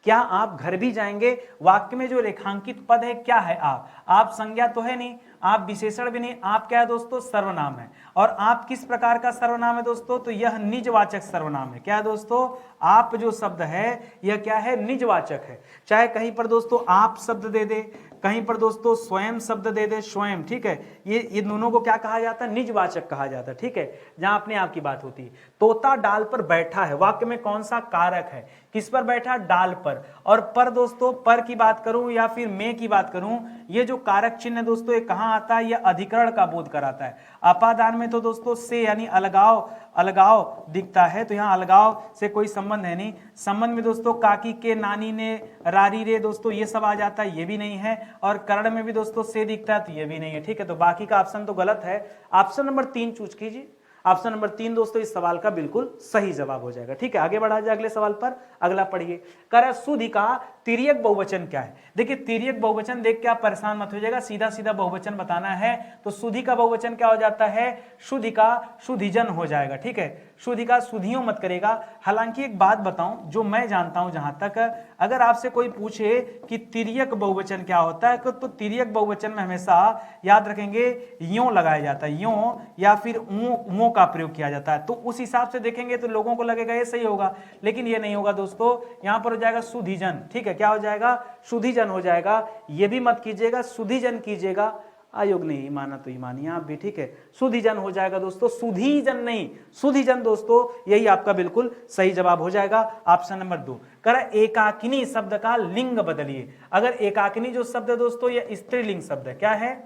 A: क्या आप घर भी जाएंगे? वाक्य में जो रेखांकित पद है क्या है? आप संज्ञा तो है नहीं, आप विशेषण भी नहीं, आप क्या है दोस्तों, सर्वनाम है। और आप किस प्रकार का सर्वनाम है दोस्तों, तो यह निजवाचक सर्वनाम है। क्या है दोस्तों, आप जो शब्द है यह क्या है, निजवाचक है। चाहे कहीं पर दोस्तों आप शब्द दे दे, कहीं पर दोस्तों स्वयं शब्द दे दे, स्वयं, ठीक है, ये दोनों को क्या कहा जाता है, निजवाचक कहा जाता है, ठीक है, जहां अपने आप की बात होती है। तोता डाल पर बैठा है, वाक्य में कौन सा कारक है, किस पर बैठा, डाल पर। और पर दोस्तों, पर की बात करूं या फिर में की बात करूं, ये जो कारक चिन्ह है दोस्तों, ये कहां आता है, ये अधिकरण का बोध कराता है। अपादान में तो दोस्तों से यानी अलगाव दिखता है, तो यहाँ अलगाव से कोई संबंध है नहीं। संबंध में दोस्तों काकी के, नानी ने, रारी रे दोस्तों ये सब आ जाता है, ये भी नहीं है। और करण में भी दोस्तों से दिखता है, तो ये भी नहीं है, ठीक है। तो बाकी का ऑप्शन तो गलत है, ऑप्शन नंबर 3 चूज कीजिए। ऑप्शन नंबर 3 दोस्तों इस सवाल का बिल्कुल सही जवाब हो जाएगा, ठीक है। आगे बढ़ा जाए अगले सवाल पर, अगला पढ़िए। कर सुधि का तिर्यक बहुवचन क्या है? देखिए तिर्यक बहुवचन देख के आप परेशान मत हो जाएगा, सीधा सीधा बहुवचन बताना है। तो सुधि का बहुवचन क्या हो जाता है, शुद्धि का शुद्धिजन हो जाएगा, ठीक है। शुद्धि का शुद्धियों मत करेगा। हालांकि एक बात बताऊं जो मैं जानता हूं, जहां तक अगर आपसे कोई पूछे कि तिर्यक बहुवचन क्या होता है, तो तिर्यक बहुवचन में हमेशा याद रखेंगे यों लगाया जाता है, यों या फिर ऊं का प्रयोग किया जाता है। तो उस हिसाब से देखेंगे तो लोगों को लगेगा ये सही होगा, लेकिन ये नहीं होगा दोस्तों। यहां पर हो जाएगा शुद्धिजन, ठीक है। क्या हो जाएगा, शुद्धिजन हो जाएगा। ये भी मत कीजिएगा, शुद्धिजन कीजिएगा। आयोग नहीं माना तो ही मानिए आप भी, ठीक है। शुद्धिजन हो जाएगा दोस्तों, शुद्धिजन नहीं, शुद्धिजन दोस्तों, यही आपका बिल्कुल सही जवाब हो जाएगा, ऑप्शन नंबर 2। कर एकाकिनी शब्द का लिंग बदलिए। अगर एकाकिनी जो शब्द है दोस्तों, यह स्त्रीलिंग शब्द है, क्या है,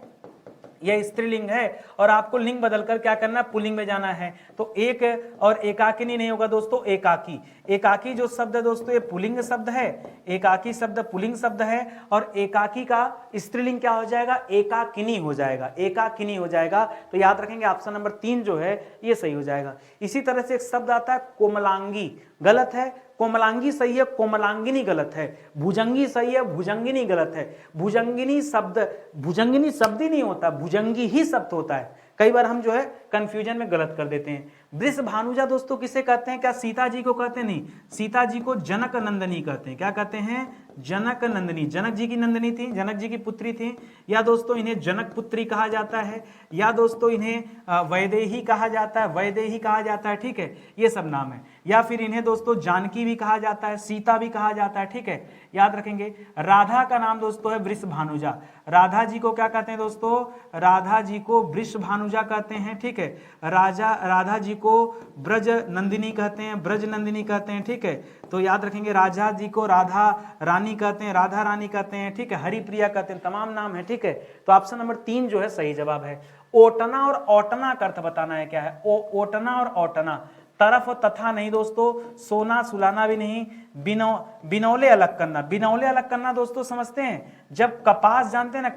A: यह स्त्रीलिंग है, और आपको लिंग बदलकर क्या करना है, पुल्लिंग में जाना है। तो एक और एकाकिनी नहीं होगा दोस्तों, एकाकी। एकाकी जो शब्द है दोस्तों, ये पुल्लिंग शब्द है, एकाकी शब्द पुल्लिंग शब्द है, और एकाकी का स्त्रीलिंग क्या हो जाएगा, एकाकिनी हो जाएगा, एकाकिनी हो जाएगा। तो याद रखेंगे ऑप्शन नंबर 3 जो है ये सही हो जाएगा। इसी तरह से एक शब्द आता है कोमलांगी, गलत है। कोमलांगी सही है, कोमलांगिनी गलत है। भुजंगी सही है, भुजंगिनी गलत है। भुजंगिनी शब्द ही नहीं होता, भुजंगी ही शब्द होता है। कई बार हम जो है कंफ्यूजन में गलत कर देते हैं। वृष भानुजा दोस्तों किसे कहते हैं, क्या सीता जी को कहते हैं? नहीं, सीता जी को जनक नंदनी कहते हैं। क्या कहते हैं, जनक नंदनी। जनक जी की नंदनी थी, जनक जी की पुत्री थी, या दोस्तों इन्हें जनक पुत्री कहा जाता है, या दोस्तों इन्हें वैदेही कहा जाता है, वैदेही कहा जाता है, ठीक है, ये सब नाम है। या फिर इन्हें दोस्तों जानकी भी कहा जाता है, सीता भी कहा जाता है, ठीक है, याद रखेंगे। राधा का नाम दोस्तों है वृष भानुजा। राधा जी को क्या कहते हैं दोस्तों, राधा जी को वृष भानुजा कहते हैं, ठीक है। राधा जी को ब्रज नंदिनी कहते हैं, ब्रज नंदिनी कहते हैं, ठीक है। तो याद रखेंगे, राजा जी को राधा रानी कहते हैं, राधा रानी कहते हैं, ठीक है, हरिप्रिया कहते हैं, तमाम नाम है, ठीक है। तो ऑप्शन नंबर 3 जो है सही जवाब है। ओटना और ओटना का अर्थ बताना है, क्या है ओटना और ओटना, तरफ और तथा नहीं दोस्तों, सोना सुलाना भी नहीं, बिनौले अलग करना। बिनौले अलग करना दोस्तों समझते हैं, जब कपास जानते हैं ना,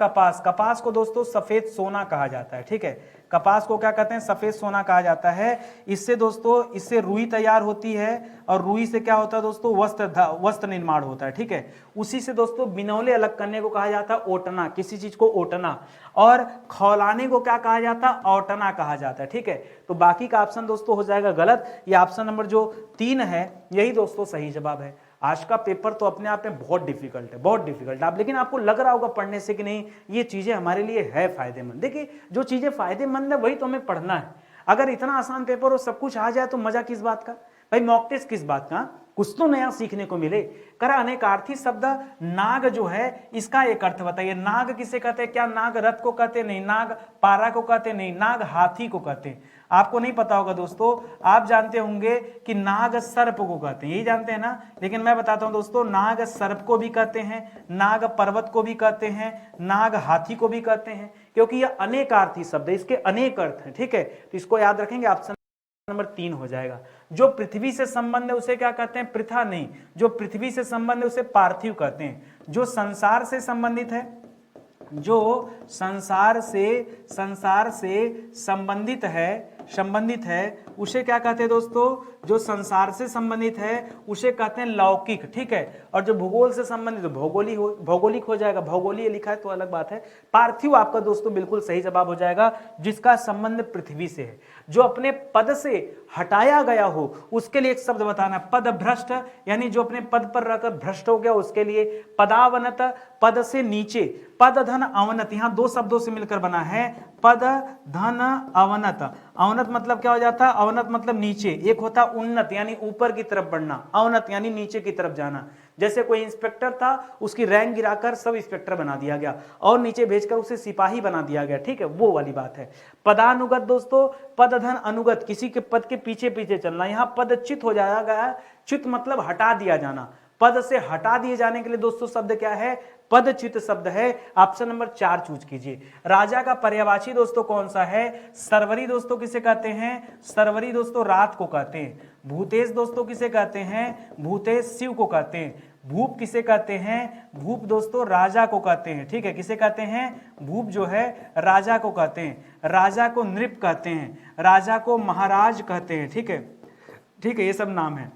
A: कपास को दोस्तों सफेद सोना कहा जाता है, ठीक है। कपास को क्या कहते हैं, सफेद सोना कहा जाता है। इससे दोस्तों, इससे रुई तैयार होती है, और रुई से क्या होता है दोस्तों, वस्त्र निर्माण होता है, ठीक है। उसी से दोस्तों बिनौले अलग करने को कहा जाता है ओटना, किसी चीज को ओटना। और खौलाने को क्या कहा जाता है, औटना कहा जाता है, ठीक है। तो बाकी का ऑप्शन दोस्तों हो जाएगा गलत। ये ऑप्शन नंबर जो 3 है यही दोस्तों सही जवाब है। आज का पेपर तो अपने आप में बहुत डिफिकल्ट है, बहुत डिफिकल्ट। आप लेकिन आपको लग रहा होगा पढ़ने से कि नहीं ये चीजें हमारे लिए है फायदेमंद। देखिए जो चीजें फायदेमंद है वही तो हमें पढ़ना है। अगर इतना आसान पेपर हो, सब कुछ आ जाए तो मजा किस बात का। भाई मॉक टेस्ट किस बात का, कुछ तो नया सीखने को मिले। करा अनेकार्थी शब्द नाग जो है इसका एक अर्थ बताइए। नाग किसे कहते हैं, क्या नाग रथ को कहते, नहीं। नाग पारा को कहते, नहीं। नाग हाथी को कहते। आपको नहीं पता होगा दोस्तों, आप जानते होंगे कि नाग सर्प को कहते हैं, यही जानते हैं ना। लेकिन मैं बताता हूं दोस्तों, नाग सर्प को भी कहते हैं, नाग पर्वत को भी कहते हैं, नाग हाथी को भी कहते हैं, क्योंकि यह अनेकार्थी शब्द है, इसके अनेक अर्थ हैं। ठीक है, तो इसको याद रखेंगे। ऑप्शन नंबर 3 हो जाएगा। जो पृथ्वी से संबंध है उसे क्या कहते हैं, पृथा, नहीं। जो पृथ्वी से संबंध है उसे पार्थिव कहते हैं। जो संसार से संबंधित है, जो संसार से संबंधित है उसे क्या कहते हैं दोस्तों, जो संसार से संबंधित है उसे कहते हैं लौकिक। ठीक है, और जो भूगोल से संबंधित भौगोलिक हो जाएगा। भौगोलिक लिखा है तो अलग बात है। पार्थिव आपका दोस्तों बिल्कुल सही जवाब हो जाएगा, जिसका संबंध पृथ्वी से है। जो अपने पद से हटाया गया हो उसके लिए एक शब्द बताना, पद भ्रष्ट, यानी जो अपने पद पर रहकर भ्रष्ट हो गया उसके लिए। पदावनत, पद से नीचे। पद धन अवनत, यहां दो शब्दों से मिलकर बना है, पद धन अवनत। अवनत मतलब क्या हो जाता है, अवनत मतलब नीचे। एक होता उन्नत यानी ऊपर की तरफ बढ़ना, अवनत यानी नीचे की तरफ जाना। जैसे कोई इंस्पेक्टर था, उसकी रैंक गिराकर सब इंस्पेक्टर बना दिया गया और नीचे भेजकर उसे सिपाही बना दिया गया। ठीक है, वो वाली बात है। पदानुगत दोस्तों, पद धन अनुगत, किसी के पद के पीछे पीछे चलना। यहां पदच्युत हो जाएगा, च्युत मतलब हटा दिया जाना। पद से हटा दिए जाने के लिए दोस्तों शब्द क्या है, पदच्युत शब्द है। ऑप्शन नंबर 4 चूज कीजिए। राजा का पर्यायवाची दोस्तों कौन सा है, सरवरी दोस्तों किसे कहते हैं, सरवरी दोस्तों रात को कहते हैं। भूतेश दोस्तों किसे कहते हैं, भूतेश शिव को कहते हैं। भूप किसे कहते हैं, भूप दोस्तों राजा को कहते हैं। ठीक है, किसे कहते हैं, भूप जो है राजा को कहते हैं। राजा को नृप कहते हैं, राजा को महाराज कहते हैं। ठीक है, ठीक है, ये सब नाम है।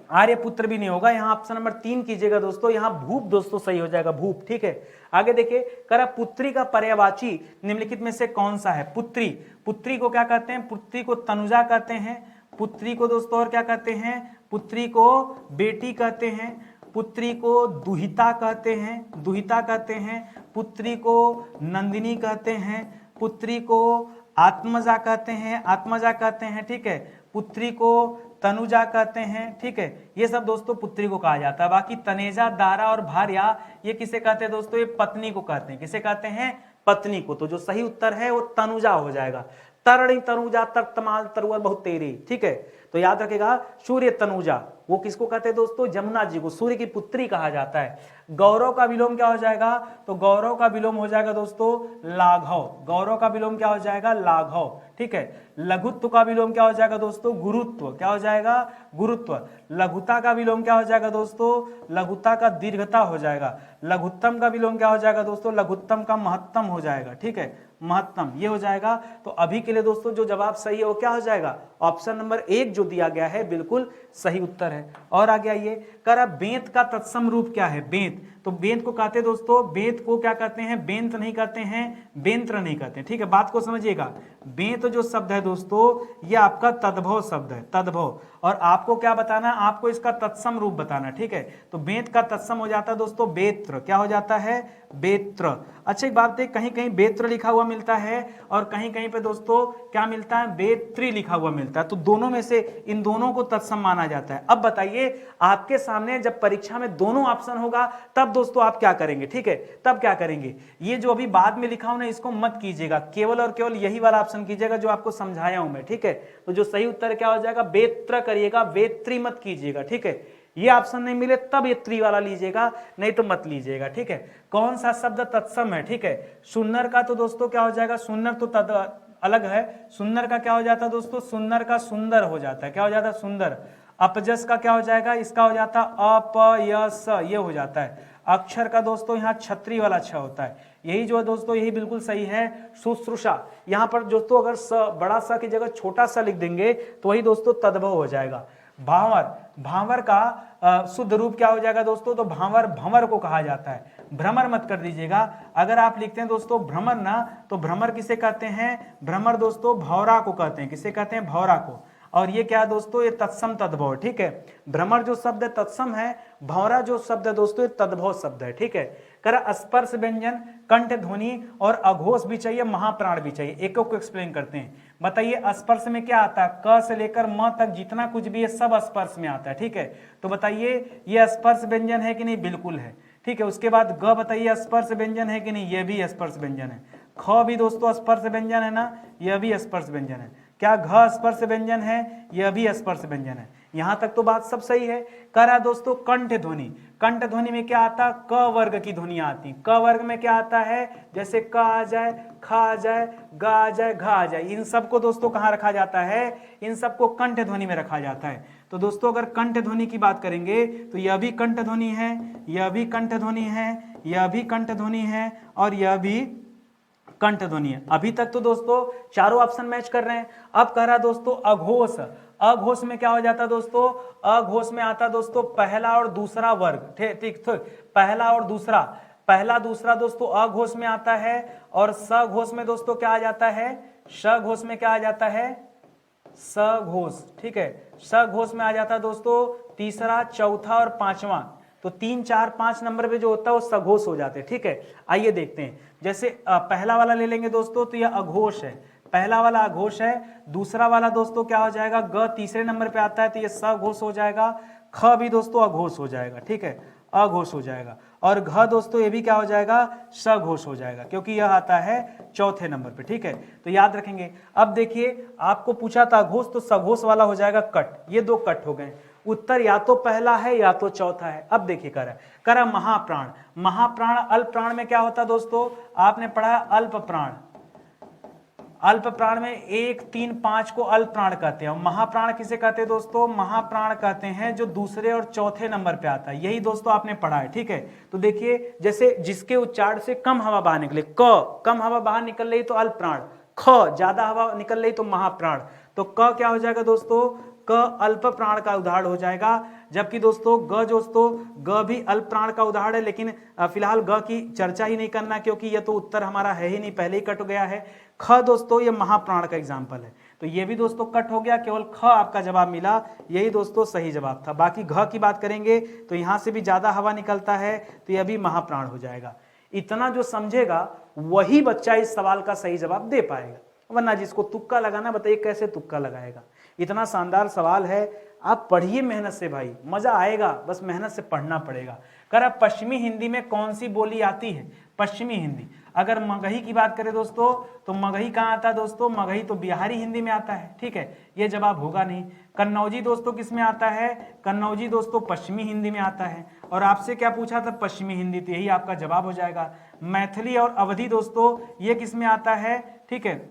A: आर्यपुत्र भी नहीं होगा, यहां ऑप्शन नंबर 3 कीजिएगा दोस्तों। यहां भूप दोस्तों सही हो जाएगा, भूप। ठीक है, आगे देखिए, करा पुत्री का पर्यायवाची निम्नलिखित में से कौन सा है। पुत्री, पुत्री को क्या कहते हैं, पुत्री को तनुजा कहते हैं। पुत्री को दोस्तों और क्या कहते हैं, पुत्री को बेटी कहते हैं। पुत्री को दुहिता कहते हैं, दुहिता कहते हैं। पुत्री को नंदिनी कहते हैं। पुत्री को आत्मजा कहते हैं, आत्मजा कहते हैं। ठीक है, पुत्री को तनुजा कहते हैं। ठीक है, ये सब दोस्तों पुत्री को कहा जाता है। बाकी तनेजा, दारा और भार्या ये किसे कहते हैं दोस्तों, ये पत्नी को कहते हैं। किसे कहते हैं, पत्नी को। तो जो सही उत्तर है वो तनुजा हो जाएगा। तरणी तनुजा तमाल तरुअर बहुत तेरी। ठीक है, तो याद रखेगा, सूर्य तनुजा वो किसको कहते हैं दोस्तों, जमुना जी को, सूर्य की पुत्री कहा जाता है। गौरव का विलोम क्या हो जाएगा, तो गौरव का विलोम हो जाएगा दोस्तों लाघव। गौरव का विलोम क्या हो जाएगा, लाघव। ठीक है, लघुत्व का विलोम क्या हो जाएगा दोस्तों, गुरुत्व। क्या हो जाएगा, गुरुत्व। लघुता का विलोम क्या हो जाएगा दोस्तों, लघुता का दीर्घता हो जाएगा। लघुत्तम का विलोम क्या हो जाएगा दोस्तों, लघुत्तम का महत्तम हो जाएगा। ठीक है, महत्तम ये हो जाएगा। तो अभी के लिए दोस्तों जो जवाब सही है वो क्या हो जाएगा, ऑप्शन नंबर 1 जो दिया गया है बिल्कुल सही उत्तर है। और आगे आइए, करा बेंत का तत्सम रूप क्या है, बेंत। तो बेंत को कहते हैं दोस्तों, बेंत को क्या कहते हैं, बेंत नहीं कहते हैं, बेंत्र नहीं कहते हैं। ठीक है, बात को समझिएगा। बेंत जो शब्द है दोस्तों ये आपका तद्भव शब्द है, तद्भव। और आपको क्या बताना, आपको इसका तत्सम रूप बताना। ठीक है, तो बेंत का तत्सम हो जाता है दोस्तों बेत्र। क्या हो जाता है, बेत्र। अच्छा एक बात है, कहीं कहीं बेत्र लिखा हुआ मिलता है और कहीं कहीं पे दोस्तों क्या मिलता है, बेत्री लिखा हुआ मिलता है। तो दोनों में से इन दोनों को तत्सम माना जाता है। अब बताइए, आपके सामने जब परीक्षा में दोनों ऑप्शन होगा तब दोस्तों आप क्या करेंगे। ठीक है, तब क्या करेंगे, ये जो अभी बाद में लिखा हूं ना इसको मत कीजिएगा, केवल और केवल यही वाला ऑप्शन कीजिएगा जो आपको समझाया हूं मैं। ठीक है, तो जो सही उत्तर क्या हो जाएगा, बेत्र करिएगा, बेत्री मत कीजिएगा। ठीक है, ये ऑप्शन नहीं मिले तब ये त्री वाला लीजिएगा, नहीं तो मत लीजिएगा। ठीक है, कौन सा शब्द तत्सम है। ठीक है, सुन्नर का तो दोस्तों क्या हो जाएगा, सुन्नर तो अलग है। सुन्नर का क्या हो जाता है दोस्तों, सुन्नर का सुंदर हो जाता है। क्या हो जाता है, सुंदर। अपजस का क्या हो जाएगा, इसका हो जाता है अपयस, ये हो जाता है। अक्षर का दोस्तों यहाँ छत्री वाला छ होता है, यही जो है दोस्तों यही बिल्कुल सही है। शुश्रूषा, यहाँ पर दोस्तों अगर स बड़ा सा की जगह छोटा सा लिख देंगे तो वही दोस्तों तद्भव हो जाएगा। भांवर, भांवर का शुद्ध रूप क्या हो जाएगा दोस्तों, तो भांवर भंवर को कहा जाता है। भ्रमर मत कर दीजिएगा, अगर आप लिखते हैं दोस्तों भ्रमर ना, तो भ्रमर किसे कहते हैं, भ्रमर दोस्तों भौरा को कहते हैं। किसे कहते हैं, भौरा को। और ये क्या है दोस्तों, ये तत्सम तद्भव। ठीक है, भ्रमर जो शब्द है तत्सम है, भौरा जो शब्द है दोस्तों ये तद्भव शब्द है। ठीक है, करा स्पर्श व्यंजन, कंठ ध्वनि और अघोष भी चाहिए, महाप्राण भी चाहिए। एक को एक्सप्लेन करते हैं। बताइए स्पर्श में क्या आता है, क से लेकर म तक जितना कुछ भी है सब स्पर्श में आता है, ठीक है। तो बताइए ये स्पर्श व्यंजन है कि नहीं, बिल्कुल है, ठीक है। उसके बाद ग बताइए स्पर्श व्यंजन है कि नहीं, ये भी स्पर्श व्यंजन है। ख भी दोस्तों स्पर्श व्यंजन है ना, यह भी स्पर्श व्यंजन है। क्या घ स्पर्श व्यंजन है, यह भी स्पर्श व्यंजन है। यहां तक तो बात सब सही है। कह रहा दोस्तों कंठ ध्वनि, कंठ ध्वनि में क्या आता है, क वर्ग की ध्वनियां आती। क वर्ग में क्या आता है, जैसे क आ जाए, ख आ जाए, ग आ जाए, घ आ जाए, इन सबको दोस्तों कहां रखा जाता है, इन सबको कंठ ध्वनि में रखा जाता है। तो दोस्तों अगर कंठ ध्वनि की बात करेंगे तो यह भी कंठ ध्वनि है, यह भी कंठ ध्वनि है, यह भी कंठ ध्वनि है और यह भी कंठ ध्वनि है। अभी तक तो दोस्तों चारों ऑप्शन मैच कर रहे हैं। अब कह रहा दोस्तों अघोष, अघोष में क्या हो जाता दोस्तों, अघोष में आता दोस्तों पहला और दूसरा वर्ग, ठीक, पहला और दूसरा, पहला दूसरा दोस्तों अघोष में आता है और सघोष में दोस्तों क्या आ जाता है, सघोष में क्या आ जाता है, सघोष, ठीक है, सघोष में आ जाता है दोस्तों तीसरा, चौथा और पांचवा। तो 3, 4, 5 नंबर पे जो होता है वो सघोष हो जाते हैं, ठीक है। आइए देखते हैं, जैसे पहला वाला ले लेंगे दोस्तों तो यह अघोष है, पहला वाला अघोष है। दूसरा वाला दोस्तों क्या हो जाएगा, ग तीसरे नंबर पे आता है तो ये सघोष हो जाएगा। ख भी दोस्तों अघोष हो जाएगा, ठीक है, अघोष हो जाएगा। और घ दोस्तों ये भी क्या हो जाएगा, सघोष हो जाएगा, क्योंकि यह आता है चौथे नंबर पे, ठीक है। तो याद रखेंगे। अब देखिए आपको पूछा था अघोष, तो सघोष वाला हो जाएगा कट, ये 2 कट हो गए। उत्तर या तो पहला है या तो चौथा है। अब देखिए करा महाप्राण, महाप्राण अल्प प्राण में क्या होता है दोस्तों, आपने पढ़ा अल्प प्राण, अल्प प्राण में 1, 3, 5 को अल्प प्राण कहते हैं। महाप्राण किसे कहते हैं दोस्तों, महाप्राण कहते हैं जो दूसरे और चौथे नंबर पे आता है। यही दोस्तों आपने पढ़ा है, ठीक है। तो देखिए जैसे जिसके उच्चारण से कम हवा बाहर निकले, क कम हवा बाहर निकल रही तो अल्प प्राण, ख ज्यादा हवा निकल रही तो महाप्राण। तो क क्या हो जाएगा दोस्तों, क अल्प प्राण का उदाहरण हो जाएगा। जबकि दोस्तों ग दोस्तों ग भी अल्प प्राण का उदाहरण है, लेकिन फिलहाल ग की चर्चा ही नहीं करना क्योंकि यह तो उत्तर हमारा है ही नहीं, पहले ही कट गया है। ख दोस्तों ये महाप्राण का एग्जाम्पल है, तो ये भी दोस्तों कट हो गया, केवल ख आपका जवाब मिला, यही दोस्तों सही जवाब था। बाकी घ की बात करेंगे तो यहां से भी ज्यादा हवा निकलता है तो यह भी महाप्राण हो जाएगा। इतना जो समझेगा वही बच्चा इस सवाल का सही जवाब दे पाएगा, वरना जिसको तुक्का लगाना, बताइए कैसे तुक्का लगाएगा। इतना शानदार सवाल है, आप पढ़िए मेहनत से भाई, मजा आएगा, बस मेहनत से पढ़ना पड़ेगा। कर पश्चिमी हिंदी में कौन सी बोली आती है, पश्चिमी हिंदी। अगर मगही की बात करें दोस्तों तो मगही कहाँ आता है दोस्तों, मगही तो बिहारी हिंदी में आता है, ठीक है, ये जवाब होगा नहीं। कन्नौजी दोस्तों किस में आता है, कन्नौजी दोस्तों पश्चिमी हिंदी में आता है। और आपसे क्या पूछा था, पश्चिमी हिंदी, तो यही आपका जवाब हो जाएगा। मैथिली और अवधी दोस्तों ये किस में आता है, ठीक है,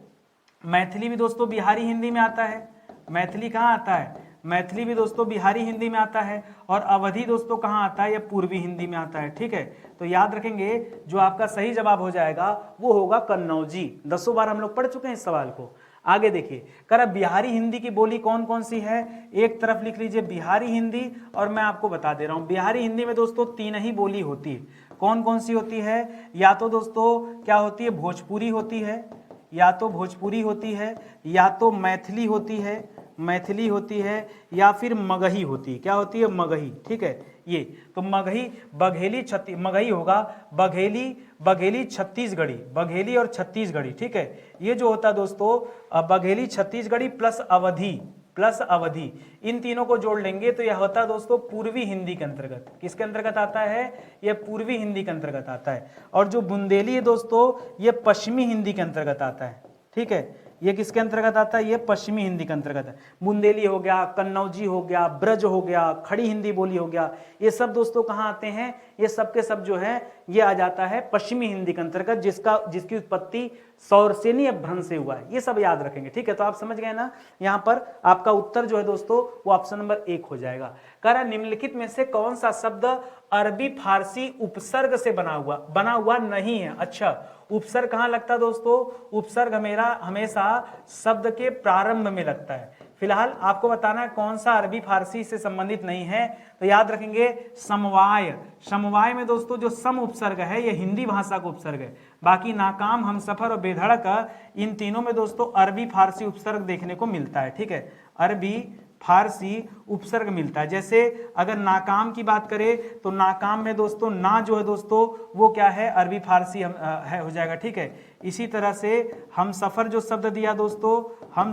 A: मैथिली भी दोस्तों बिहारी हिंदी में आता है। मैथिली कहाँ आता है, मैथिली भी दोस्तों बिहारी हिंदी में आता है। और अवधी दोस्तों कहाँ आता है, यह पूर्वी हिंदी में आता है, ठीक है। तो याद रखेंगे जो आपका सही जवाब हो जाएगा वो होगा कन्नौजी। 10 बार हम लोग पढ़ चुके हैं इस सवाल को। आगे देखिए, कर बिहारी हिंदी की बोली कौन कौन सी है, एक तरफ लिख लीजिए बिहारी हिंदी, और मैं आपको बता दे रहा हूं बिहारी हिंदी में दोस्तों 3 ही बोली होती है। कौन कौन सी होती है, या तो दोस्तों क्या होती है, भोजपुरी होती है, या तो भोजपुरी होती है, या तो मैथिली होती है, मैथिली होती है, या फिर मगही होती है। क्या होती है, मगही, ठीक है। ये तो मगही, बघेली, मगही होगा बघेली, बघेली छत्तीसगढ़ी, बघेली और छत्तीसगढ़ी, ठीक है। ये जो होता है दोस्तों बघेली छत्तीसगढ़ी प्लस अवधी, प्लस अवधी, इन तीनों को जोड़ लेंगे तो यह होता है दोस्तों पूर्वी हिंदी के अंतर्गत। किसके अंतर्गत आता है, यह पूर्वी हिंदी के अंतर्गत आता है। और जो बुंदेली है दोस्तों ये पश्चिमी हिंदी के अंतर्गत आता है, ठीक है। ये किसके अंतर्गत आता है, ये पश्चिमी हिंदी के अंतर्गत है। बुंदेली हो गया, कन्नौजी हो गया, ब्रज हो गया, खड़ी हिंदी बोली हो गया, ये सब दोस्तों कहाँ आते हैं, ये सब के सब जो है ये आ जाता है पश्चिमी हिंदी के अंतर्गत, जिसकी उत्पत्ति सौरसेनी अपभ्रंश से हुआ है। ये सब याद रखेंगे, ठीक है। तो आप समझ गए ना, यहाँ पर आपका उत्तर जो है दोस्तों वो ऑप्शन नंबर 1 हो जाएगा। कह रहा निम्नलिखित में से कौन सा शब्द अरबी फारसी उपसर्ग से बना हुआ नहीं है। अच्छा, उपसर्ग कहाँ लगता है दोस्तों, उपसर्ग हमेशा शब्द के प्रारंभ में लगता है। फिलहाल आपको बताना है कौन सा अरबी फारसी से संबंधित नहीं है, तो याद रखेंगे समवाय। समवाय में दोस्तों जो सम उपसर्ग है ये हिंदी भाषा का उपसर्ग है। बाकी नाकाम, हमसफर और बेधड़क, इन तीनों में दोस्तों अरबी फारसी उपसर्ग देखने को मिलता है, ठीक है। अरबी फारसी उपसर्ग मिलता है। जैसे अगर नाकाम की बात करें तो नाकाम में दोस्तों ना जो है दोस्तों वो क्या है, अरबी फारसी है हो जाएगा, ठीक है। इसी तरह से हम सफ़र जो शब्द दिया दोस्तों, हम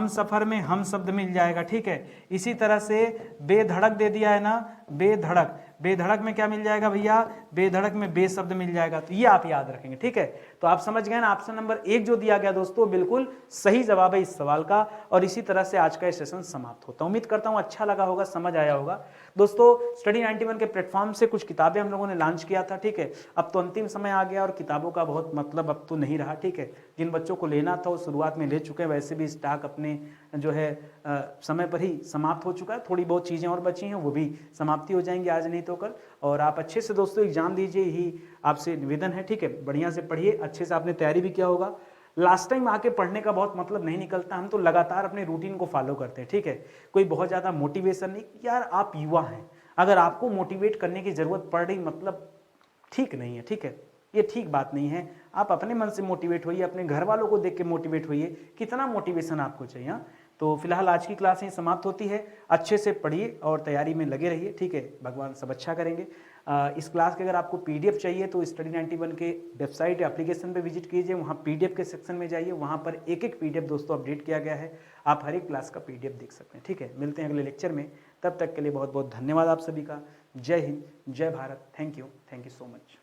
A: सफ़र में हम शब्द मिल जाएगा, ठीक है। इसी तरह से बेधड़क दे दिया है ना, बेधड़क में क्या मिल जाएगा भैया, बेधड़क में बे शब्द मिल जाएगा। तो ये आप याद रखेंगे, ठीक है। तो आप समझ गए ना, ऑप्शन नंबर 1 जो दिया गया दोस्तों बिल्कुल सही जवाब है इस सवाल का। और इसी तरह से आज का सेशन समाप्त होता है। उम्मीद करता हूं अच्छा लगा होगा, समझ आया होगा। दोस्तों स्टडी 91 के प्लेटफॉर्म से कुछ किताबें हम लोगों ने लॉन्च किया था, ठीक है। अब तो अंतिम समय आ गया और किताबों का बहुत मतलब अब तो नहीं रहा, ठीक है। जिन बच्चों को लेना था वो शुरुआत में ले चुके हैं, वैसे भी स्टॉक अपने जो है समय पर ही समाप्त हो चुका है। थोड़ी बहुत चीज़ें और बची हैं, वो भी समाप्ति हो जाएंगी आज नहीं तो कल। और आप अच्छे से दोस्तों एग्जाम दीजिए, यही आपसे निवेदन है, ठीक है। बढ़िया से पढ़िए, अच्छे से आपने तैयारी भी किया होगा। लास्ट टाइम आके पढ़ने का बहुत मतलब नहीं निकलता, हम तो लगातार अपने रूटीन को फॉलो करते हैं, ठीक है। कोई बहुत ज़्यादा मोटिवेशन नहीं, यार आप युवा हैं, अगर आपको मोटिवेट करने की ज़रूरत पड़ रही मतलब ठीक नहीं है, ठीक है। ये ठीक बात नहीं है। आप अपने मन से मोटिवेट होइए, अपने घर वालों को देख के मोटिवेट होइए, कितना मोटिवेशन आपको चाहिए। हाँ, तो फिलहाल आज की क्लास यहीं समाप्त होती है। अच्छे से पढ़िए और तैयारी में लगे रहिए, ठीक है। भगवान सब अच्छा करेंगे। इस क्लास के अगर आपको पीडीएफ चाहिए तो स्टडी 91 के वेबसाइट या एप्लीकेशन पे विजिट कीजिए, वहाँ पीडीएफ के सेक्शन में जाइए, वहाँ पर एक एक पीडीएफ दोस्तों अपडेट किया गया है। आप हर एक क्लास का पीडीएफ देख सकते हैं, ठीक है। मिलते हैं अगले लेक्चर में, तब तक के लिए बहुत बहुत धन्यवाद आप सभी का। जय हिंद, जय Bharat. Thank you so much.